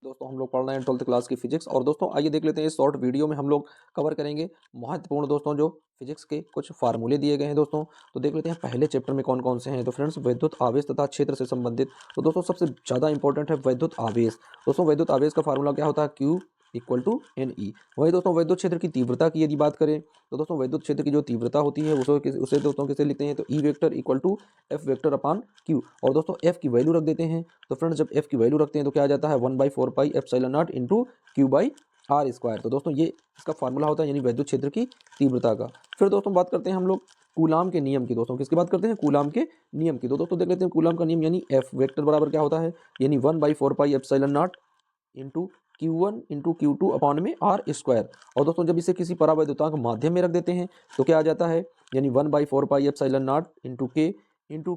दोस्तों हम लोग पढ़ रहे हैं 12th क्लास की फिजिक्स। और दोस्तों आइए देख लेते हैं इस शॉर्ट वीडियो में हम लोग कवर करेंगे महत्वपूर्ण दोस्तों जो फिजिक्स के कुछ फार्मूले दिए गए हैं दोस्तों। तो देख लेते हैं पहले चैप्टर में कौन कौन से हैं। तो फ्रेंड्स वैद्युत आवेश तथा क्षेत्र से संबंधित तो दोस्तों सबसे ज़्यादा इंपॉर्टेंट है वैद्युत आवेश। दोस्तों वैद्युत आवेश का फार्मूला क्या होता है, Q equal to N E. वही दोस्तों वैद्युत क्षेत्र की तीव्रता की यदि बात करें तो दोस्तों वैद्युत क्षेत्र की जो तीव्रता होती है उसे दोस्तों किसे लिखते हैं, तो E vector equal to F vector upon Q. और दोस्तों एफ की वैल्यू रख देते हैं। तो फ्रेंड्स जब एफ की वैल्यू रखते हैं तो क्या आ जाता है 1/4 pi epsilon naught into Q by R square. तो दोस्तों ये इसका फार्मूला होता है यानी वैद्युत क्षेत्र की तीव्रता का। फिर दोस्तों बात करते हैं हम लोग कूलाम के नियम की। दोस्तों किसकी बात करते हैं, कूलाम के नियम की। तो दोस्तों देख लेते हैं कूलाम का नियम यानी एफ वेक्टर बराबर क्या होता है, यानी 1/4 pi epsilon naught into Q1 into Q2 upon में आर स्क्वायर। और दोस्तों जब इसे किसी परावैद्युतांक माध्यम में रख देते हैं तो क्या आ जाता है, यानी 1/4 पाई एप्सिलॉन नॉट इंटू के into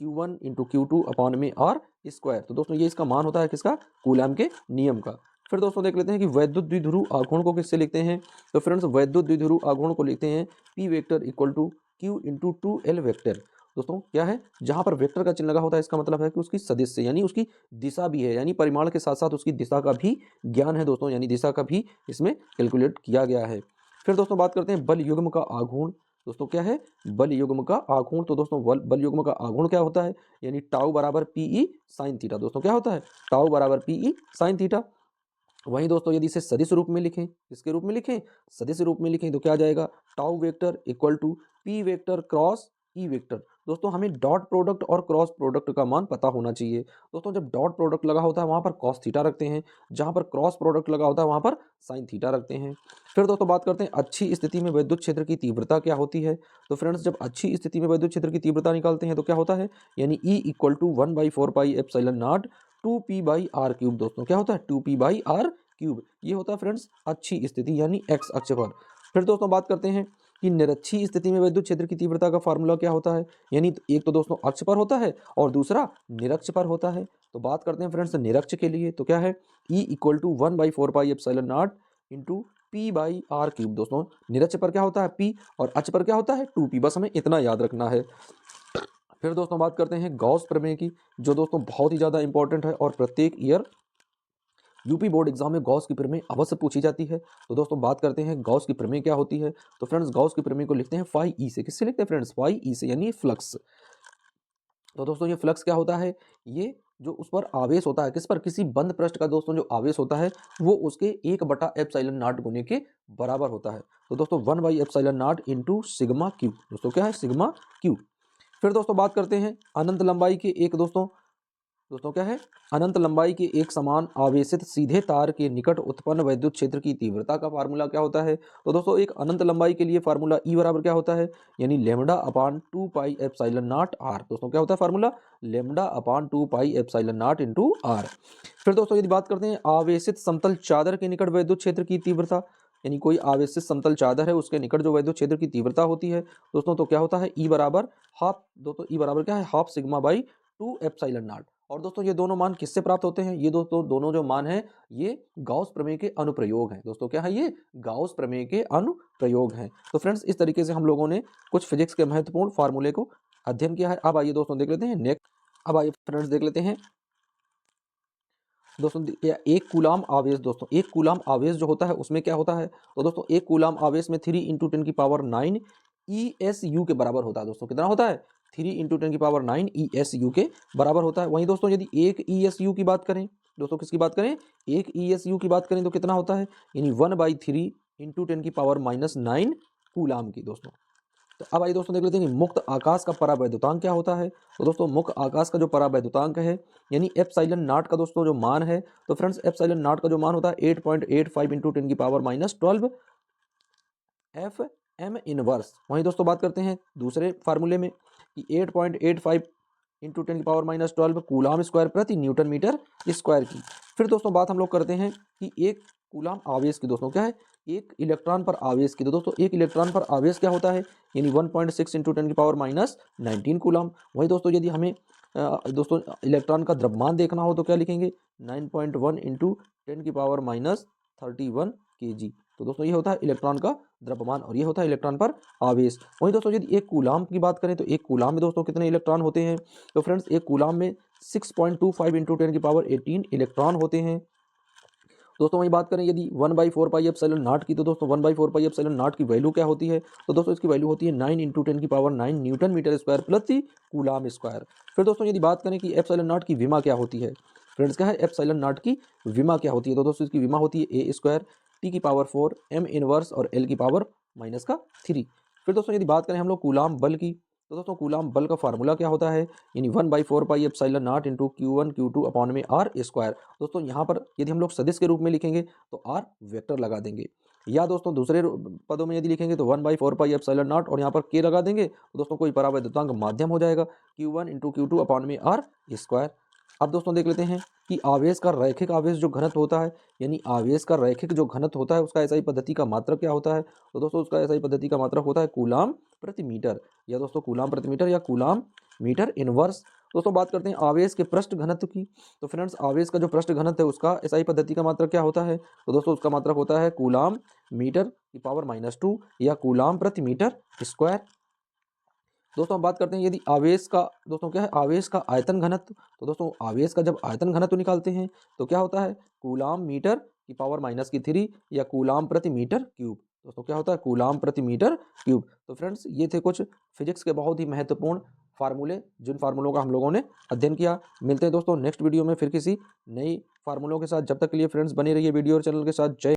Q1 into Q2 upon में आर स्क्वायर। तो दोस्तों ये इसका मान होता है किसका, कूलाम के नियम का। फिर दोस्तों देख लेते हैं कि वैद्युत द्विध्रुव आघूर्ण को किससे लिखते हैं। तो फ्रेंड्स वैद्युत द्विध्रुव आघूर्ण को लिखते हैं P vector equal to Q into 2L vector. दोस्तों क्या है, जहां पर वेक्टर का चिन्ह लगा होता है इसका मतलब है कि उसकी सदिश यानी उसकी दिशा भी है, यानी परिमाण के साथ साथ उसकी दिशा का भी ज्ञान है दोस्तों, यानी दिशा का भी इसमें कैलकुलेट किया गया है। फिर दोस्तों बात करते हैं बल युग्म का आघूर्ण। दोस्तों क्या है, बल युग्म का आघूर्ण। तो दोस्तों बल युग्म का आघूर्ण क्या होता है, यानी टाउ बराबर पीई साइन थीटा। दोस्तों क्या होता है, टाउ बराबर पीई साइन थीटा। वहीं दोस्तों यदि इसे सदिश रूप में लिखें, किसके रूप में लिखें, सदिश रूप में लिखें तो क्या आ जाएगा, tau vector equal to P vector cross E vector. दोस्तों हमें डॉट प्रोडक्ट और क्रॉस प्रोडक्ट का मान पता होना चाहिए। दोस्तों जब डॉट प्रोडक्ट लगा होता है वहां पर कॉस थीटा रखते हैं, जहां पर क्रॉस प्रोडक्ट लगा होता है वहां पर साइन थीटा रखते हैं। फिर दोस्तों बात करते हैं अच्छी स्थिति में विद्युत क्षेत्र की तीव्रता क्या होती है। तो फ्रेंड्स जब अच्छी स्थिति में विद्युत क्षेत्र की तीव्रता निकालते हैं तो क्या होता है, यानी E equal to 1/4 pi epsilon naught 2p/r cube. दोस्तों क्या होता है 2p/r क्यूब। ये होता है फ्रेंड्स अच्छी स्थिति यानी एक्स अक्ष पर। फिर दोस्तों बात करते हैं कि निरक्षी स्थिति में विद्युत क्षेत्र की तीव्रता का फार्मूला क्या होता है, यानी एक तो दोस्तों अक्ष पर होता है और दूसरा निरक्ष पर होता है। तो बात करते हैं फ्रेंड्स निरक्ष के लिए, तो क्या है E equal to 1/4 pi epsilon naught into p/r cube. दोस्तों निरक्ष पर क्या होता है p और अक्ष पर क्या होता है 2p, बस हमें इतना याद रखना है। फिर दोस्तों बात करते हैं गॉस प्रमेय की, जो दोस्तों बहुत ही ज़्यादा इंपॉर्टेंट है और प्रत्येक ईयर यूपी बोर्ड एग्जाम में गॉस की प्रमेय अवश्य पूछी जाती है। तो दोस्तों बात करते हैं गॉस की प्रमेय क्या होती है। तो फ्रेंड्स गॉस की प्रमेय को लिखते हैं फाई ई से। किससे लिखते हैं फ्रेंड्स, फाई ई से, यानी फ्लक्स। तो दोस्तों ये फ्लक्स क्या होता है, ये जो उस पर आवेश होता है, किस पर, किसी बंद पृष्ठ का दोस्तों जो आवेश होता है वो उसके 1/एप्सिलॉन नॉट गुने के बराबर होता है। तो दोस्तों 1/एप्सिलॉन नॉट इंटू सिग्मा क्यू। दोस्तों क्या है, सिग्मा क्यू। फिर दोस्तों बात करते हैं अनंत लंबाई के एक दोस्तों क्या है, अनंत लंबाई के एक समान आवेशित सीधे तार के निकट उत्पन्न वैद्युत क्षेत्र की तीव्रता का फार्मूला क्या होता है। तो दोस्तों एक अनंत लंबाई के लिए फार्मूला ई बराबर क्या होता है, यानी lambda upon 2 pi epsilon naught R. दोस्तों क्या होता है formula, lambda upon 2 pi epsilon naught into R. फिर दोस्तों यदि बात करते हैं आवेशित समतल चादर के निकट वैद्युत क्षेत्र की तीव्रता, यानी कोई आवेशित समतल चादर है उसके निकट जो वैद्युत क्षेत्र की तीव्रता होती है दोस्तों, तो क्या होता है ई बराबर हाफ। दोस्तों ई बराबर क्या है, half sigma by 2 epsilon not. और दोस्तों ये दोनों मान किससे प्राप्त होते हैं, ये दोनों जो मान हैं ये गॉस प्रमेय के अनुप्रयोग हैं। दोस्तों क्या है, ये गॉस प्रमेय के अनुप्रयोग हैं। तो फ्रेंड्स इस तरीके से हम लोगों ने कुछ फिजिक्स के महत्वपूर्ण फार्मूले को अध्ययन किया है। अब आइए दोस्तों देख लेते हैं नेक्स्ट। अब आइए फ्रेंड्स देख लेते हैं दोस्तों एक कूलाम आवेश। दोस्तों एक कूलाम आवेश जो होता है उसमें क्या होता है, तो दोस्तों एक कूलाम आवेश में 3 × 10⁹ ESU के बराबर होता है। दोस्तों कितना होता है, 3 × 10⁹ ESU के बराबर होता है। वहीं दोस्तों यदि एक ESU की बात करें, दोस्तों किसकी बात करें, एक ESU की बात करें तो कितना होता है, यानी 1/3 × 10⁹ कूलाम की। दोस्तों तो अब आइए दोस्तों देख लेते हैं कि मुक्त आकाश का परावैद्युतांक क्या होता है। तो दोस्तों मुक्त आकाश का जो परावैद्युतांक है यानी एप्सिलॉन नॉट का दोस्तों जो मान है, तो फ्रेंड्स एप्सिलॉन नॉट का जो मान होता है 8.85 × 10⁻12 एफ एम इनवर्स। वहीं दोस्तों बात करते हैं दूसरे फार्मूले में कि 8.85 इंटू 10⁻12 कूलाम स्क्वायर प्रति न्यूटन मीटर स्क्वायर की। फिर दोस्तों बात हम लोग करते हैं कि एक कूलाम आवेश की। दोस्तों क्या है, एक इलेक्ट्रॉन पर आवेश की। तो दोस्तों एक इलेक्ट्रॉन पर आवेश क्या होता है, यानी 1.6 इंटू 10⁻19 कूलाम। वहीं दोस्तों यदि हमें दोस्तों इलेक्ट्रॉन का द्रव्यमान देखना हो तो क्या लिखेंगे, 9.1 इंटू 10⁻31 kg। तो दोस्तों ये होता है इलेक्ट्रॉन का द्रव्यमान और ये होता है इलेक्ट्रॉन पर आवेश। वहीं दोस्तों यदि एक कूलाम की बात करें तो एक कूलाम में दोस्तों कितने इलेक्ट्रॉन होते हैं, तो फ्रेंड्स एक कूलाम में 6.25 इंटू 10⁻18 इलेक्ट्रॉन होते हैं। दोस्तों वही बात करें यदि 1/4πε0 की, तो दोस्तों 1/4πε0 की वैल्यू क्या होती है, तो दोस्तों इसकी वैल्यू होती है 9 × 10⁹ न्यूटन मीटर स्क्वायर प्रति कूलाम स्क्वायर। फिर दोस्तों यदि बात करें कि एप्सिलॉन की विमा क्या होती है, फ्रेंड्स क्या है एप्सिलॉन की विमा क्या होती है, तो दोस्तों इसकी विमा होती है a² T⁴ m इनवर्स और l⁻⁻3। फिर दोस्तों यदि बात करें हम लोग कूलाम बल की, तो दोस्तों कूलाम बल का फार्मूला क्या होता है, यानी 1/4πε0 × Q1 Q2/r²। दोस्तों यहाँ पर यदि हम लोग सदिश के रूप में लिखेंगे तो r वेक्टर लगा देंगे, या दोस्तों दूसरे पदों में यदि लिखेंगे तो 1/4πε0 और यहाँ पर k लगा देंगे, तो दोस्तों कोई परावैद्युतांक माध्यम हो जाएगा Q1 × Q2/r²। अब दोस्तों देख लेते हैं कि आवेश का रैखिक आवेश जो घनत्व होता है, यानी आवेश का रैखिक जो घनत्व होता है उसका एसआई पद्धति का मात्रक क्या होता है, तो दोस्तों उसका एसआई पद्धति का मात्रक होता है कूलाम प्रति मीटर, या दोस्तों कूलाम प्रति मीटर या कूलाम मीटर इनवर्स। दोस्तों बात करते हैं आवेश के पृष्ठ घनत्व की, तो फ्रेंड्स आवेश का जो पृष्ठ घनत्व है उसका एसआई पद्धति का मात्रक क्या होता है, तो दोस्तों उसका मात्रक होता है कूलाम मीटर की पावर -2 या कूलाम प्रति मीटर स्क्वायर। दोस्तों हम बात करते हैं यदि आवेश का, दोस्तों क्या है आवेश का आयतन घनत्व, तो दोस्तों आवेश का जब आयतन घनत्व निकालते हैं तो क्या होता है कूलाम मीटर की पावर -3 या कूलाम प्रति मीटर क्यूब। दोस्तों क्या होता है कूलाम प्रति मीटर क्यूब। तो फ्रेंड्स ये थे कुछ फिजिक्स के बहुत ही महत्वपूर्ण फार्मूले, जिन फार्मूलों का हम लोगों ने अध्ययन किया। मिलते हैं दोस्तों नेक्स्ट वीडियो में फिर किसी नई फार्मूलों के साथ, जब तक के लिए फ्रेंड्स बने रहिए वीडियो और चैनल के साथ। जय